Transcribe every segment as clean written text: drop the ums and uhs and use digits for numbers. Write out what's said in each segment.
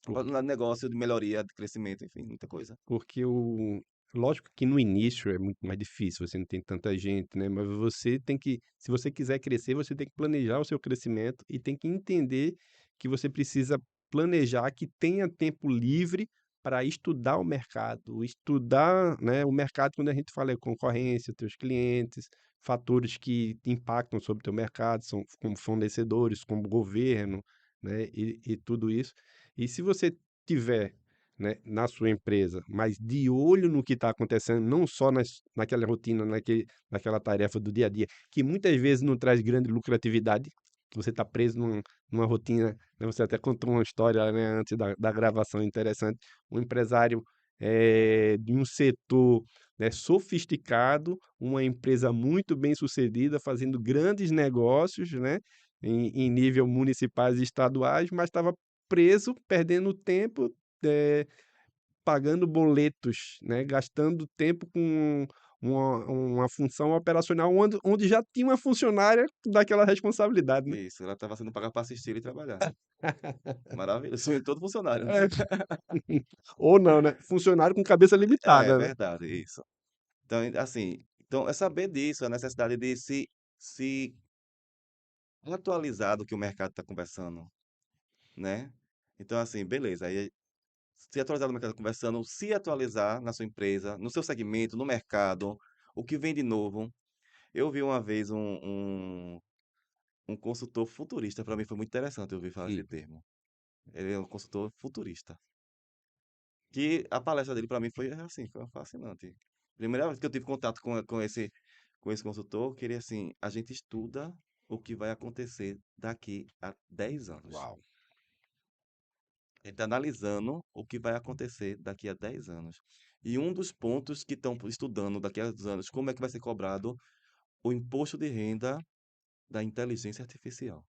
Porque, negócio de melhoria, de crescimento, enfim, muita coisa. porque lógico que no início é muito mais difícil, você não tem tanta gente, né? Mas você tem que, se você quiser crescer, você tem que planejar o seu crescimento e tem que entender que você precisa planejar que tenha tempo livre para estudar o mercado, estudar, né, o mercado quando a gente fala é concorrência, teus clientes, fatores que impactam sobre o teu mercado, são como fornecedores, como governo, né, e tudo isso. E se você tiver, né, na sua empresa, mas de olho no que está acontecendo, não só naquela rotina, naquela tarefa do dia a dia, que muitas vezes não traz grande lucratividade. Você está preso numa rotina, né? Você até contou uma história, né, antes da gravação interessante. Um empresário de um setor, né, sofisticado, uma empresa muito bem sucedida, fazendo grandes negócios, né, em nível municipais e estaduais, mas estava preso, perdendo tempo, eh, pagando boletos, né, gastando tempo com uma função operacional onde já tinha uma funcionária daquela responsabilidade, né? Isso, ela estava sendo paga para assistir e trabalhar. Maravilhoso, sonho de todo funcionário, né? É. Ou não, né? Funcionário com cabeça É limitada, né? verdade, isso. Então, assim, então é saber disso, a necessidade de se atualizar do que o mercado está conversando, né? Então, assim, beleza. Aí, se atualizar do mercado conversando, se atualizar na sua empresa, no seu segmento, no mercado, o que vem de novo. Eu vi uma vez um consultor futurista, para mim foi muito interessante ouvir falar esse Hum. termo. Ele é um consultor futurista. Que a palestra dele para mim foi assim, foi fascinante. Primeira vez que eu tive contato com esse consultor, que ele assim, a gente estuda o que vai acontecer daqui a 10 anos. Uau. Ele está analisando o que vai acontecer daqui a 10 anos. E um dos pontos que estão estudando daqui a 10 anos, como é que vai ser cobrado o imposto de renda da inteligência artificial.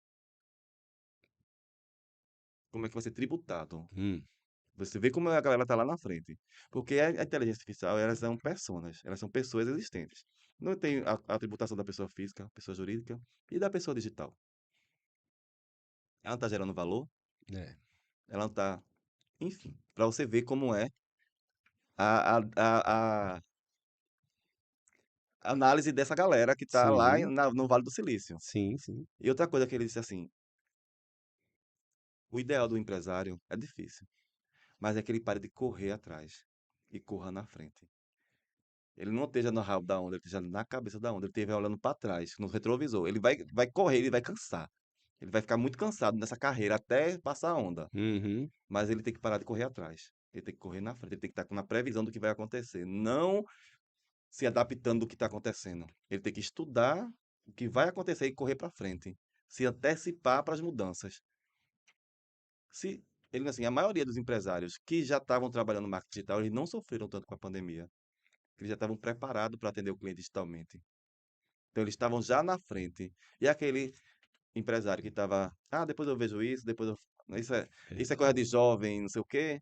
Como é que vai ser tributado. Hum. Você vê como a galera está lá na frente. Porque a inteligência artificial, elas são personas, elas são pessoas existentes. Não tem a tributação da pessoa física, pessoa jurídica e da pessoa digital. Ela não está gerando valor, É. ela não está. Enfim, para você ver como é a análise dessa galera que está lá Sim, no Vale do Silício. sim, sim. E outra coisa que ele disse assim: o ideal do empresário é difícil, mas é que ele pare de correr atrás e corra na frente. Ele não esteja no rabo da onda, ele esteja na cabeça da onda, ele esteja olhando para trás, no retrovisor. Ele vai correr, ele vai cansar. Ele vai ficar muito cansado nessa carreira até passar a onda. Uhum. Mas ele tem que parar de correr atrás. Ele tem que correr na frente, ele tem que estar na previsão do que vai acontecer, não se adaptando do que está acontecendo. Ele tem que estudar o que vai acontecer e correr para frente, se antecipar para as mudanças. Se ele assim, a maioria dos empresários que já estavam trabalhando no marketing digital, eles não sofreram tanto com a pandemia. Eles já estavam preparados para atender o cliente digitalmente. Então eles estavam já na frente. E aquele empresário que estava, depois eu vejo isso, depois eu. Isso é coisa de jovem, não sei o quê.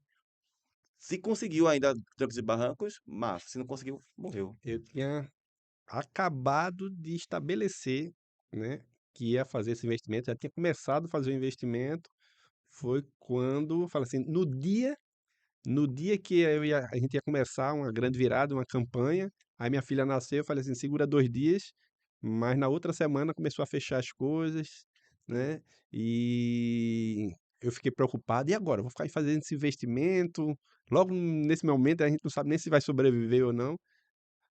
Se conseguiu ainda trancos e barrancos, massa. Se não conseguiu, morreu. Eu tinha acabado de estabelecer, né, que ia fazer esse investimento, já tinha começado a fazer o investimento, foi quando, fala assim, no dia que a gente ia começar uma grande virada, uma campanha, aí minha filha nasceu, eu falei assim, segura 2 dias, mas na outra semana começou a fechar as coisas, né? E eu fiquei preocupado, e agora? Vou ficar fazendo esse investimento, logo nesse momento a gente não sabe nem se vai sobreviver ou não,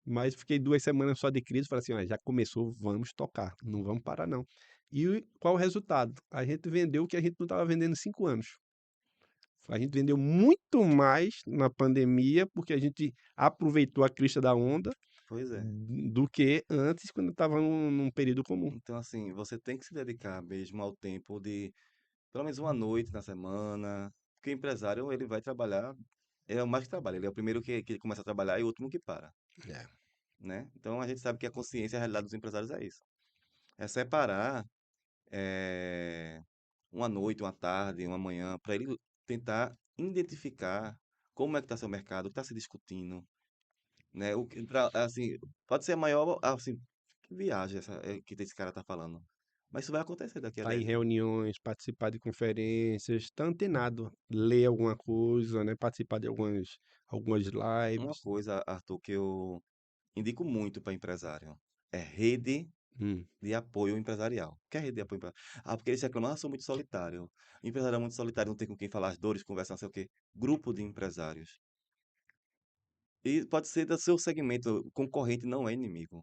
mas fiquei 2 semanas só de crise, falei assim, ó, já começou, vamos tocar, não vamos parar não. E qual o resultado? A gente vendeu o que a gente não estava vendendo em 5 anos. A gente vendeu muito mais na pandemia, porque a gente aproveitou a crista da onda Pois é. do que antes, quando estava num período comum. Então, assim, você tem que se dedicar mesmo ao tempo de pelo menos uma noite na semana. Porque o empresário, ele vai trabalhar, é o mais que trabalha. Ele é o primeiro que começa a trabalhar e o último que para, É. né? Então a gente sabe que a consciência, a realidade dos empresários é isso. É separar eh, uma noite, uma tarde, uma manhã, para ele tentar identificar como é que está seu mercado, o que está se discutindo, né? Assim, pode ser a maior, assim, que viagem essa, que esse cara está falando. Mas isso vai acontecer daqui a Estar em 10 anos. reuniões, participar de conferências, estar antenado, ler alguma coisa, né? Participar de algumas Uma lives. coisa, Arthur, que eu indico muito para empresário é rede Hum. de apoio empresarial. O que é rede de apoio empresarial? Ah, porque eles reclamam, ah, sou muito solitário. Empresário é muito solitário, não tem com quem falar as dores, conversar, não sei o quê. Grupo de empresários. E pode ser do seu segmento, concorrente não é inimigo.